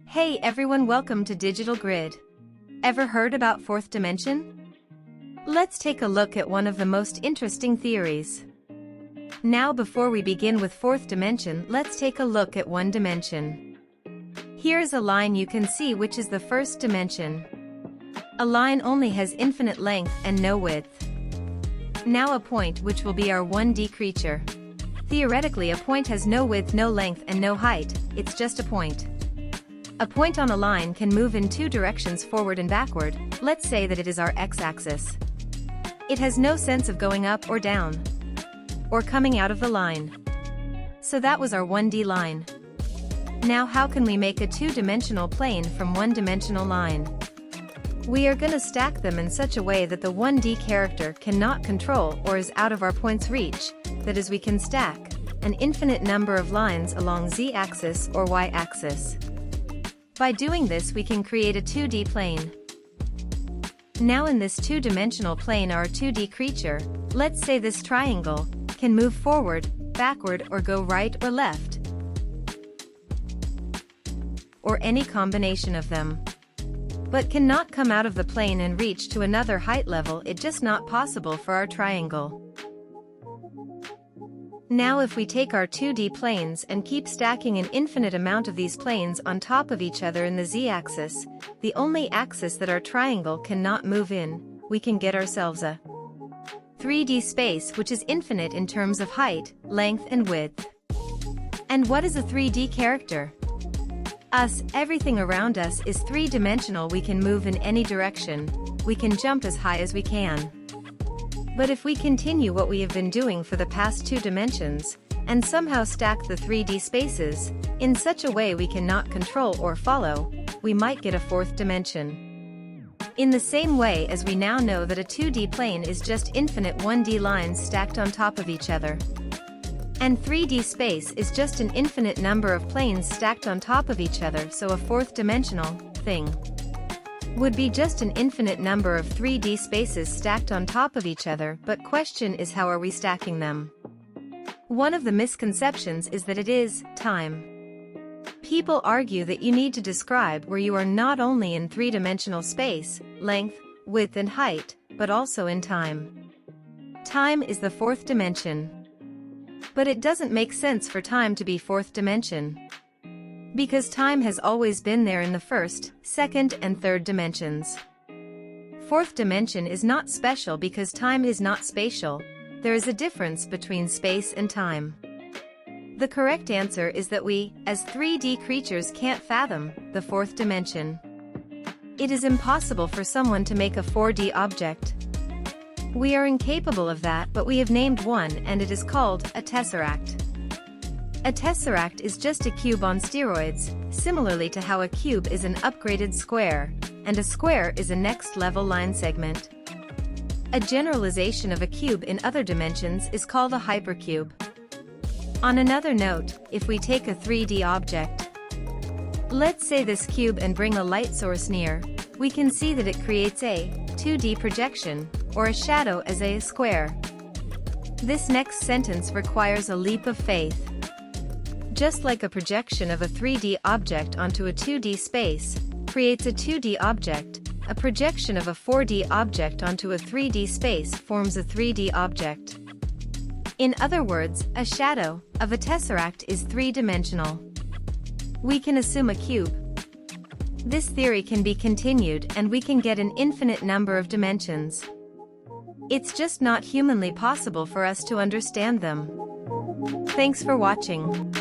Hey everyone, welcome to Digital Grid. Ever heard about fourth dimension? Let's take a look at one of the most interesting theories. Now before we begin with fourth dimension, let's take a look at one dimension. Here's a line you can see which is the first dimension. A line only has infinite length and no width. Now a point which will be our 1D creature. Theoretically a point has no width, no length and no height, it's just a point. A point on a line can move in two directions, forward and backward. Let's say that it is our x-axis. It has no sense of going up or down, or coming out of the line. So that was our 1D line. Now how can we make a two-dimensional plane from one-dimensional line? We are gonna stack them in such a way that the 1D character cannot control or is out of our point's reach, that is, we can stack an infinite number of lines along z-axis or y-axis. By doing this we can create a 2D plane. Now in this two-dimensional plane our 2D creature, let's say this triangle, can move forward, backward or go right or left, or any combination of them, but cannot come out of the plane and reach to another height level. It's just not possible for our triangle. Now if we take our 2D planes and keep stacking an infinite amount of these planes on top of each other in the z-axis, the only axis that our triangle cannot move in, we can get ourselves a 3D space which is infinite in terms of height, length and width. And what is a 3D character? Everything around us is three-dimensional. We can move in any direction, we can jump as high as we can. But if we continue what we have been doing for the past 2 dimensions, and somehow stack the 3D spaces, in such a way we cannot control or follow, we might get a fourth dimension. In the same way as we now know that a 2D plane is just infinite 1D lines stacked on top of each other. And 3D space is just an infinite number of planes stacked on top of each other, so a fourth dimensional thing would be just an infinite number of 3D spaces stacked on top of each other. But question is, how are we stacking them? One of the misconceptions is that it is time. People argue that you need to describe where you are not only in three-dimensional space, length, width and height, but also in time. Time is the fourth dimension. But it doesn't make sense for time to be fourth dimension, because time has always been there in the first, second and third dimensions. Fourth dimension is not special because time is not spatial. There is a difference between space and time. The correct answer is that we, as 3D creatures, can't fathom the fourth dimension. It is impossible for someone to make a 4D object. We are incapable of that, but we have named one, and it is called a tesseract. A tesseract is just a cube on steroids, similarly to how a cube is an upgraded square, and a square is a next-level line segment. A generalization of a cube in other dimensions is called a hypercube. On another note, if we take a 3D object, let's say this cube, and bring a light source near, we can see that it creates a 2D projection, or a shadow as a square. This next sentence requires a leap of faith. Just like a projection of a 3D object onto a 2D space creates a 2D object, a projection of a 4D object onto a 3D space forms a 3D object. In other words, a shadow of a tesseract is three-dimensional. We can assume a cube. This theory can be continued and we can get an infinite number of dimensions. It's just not humanly possible for us to understand them. Thanks for watching.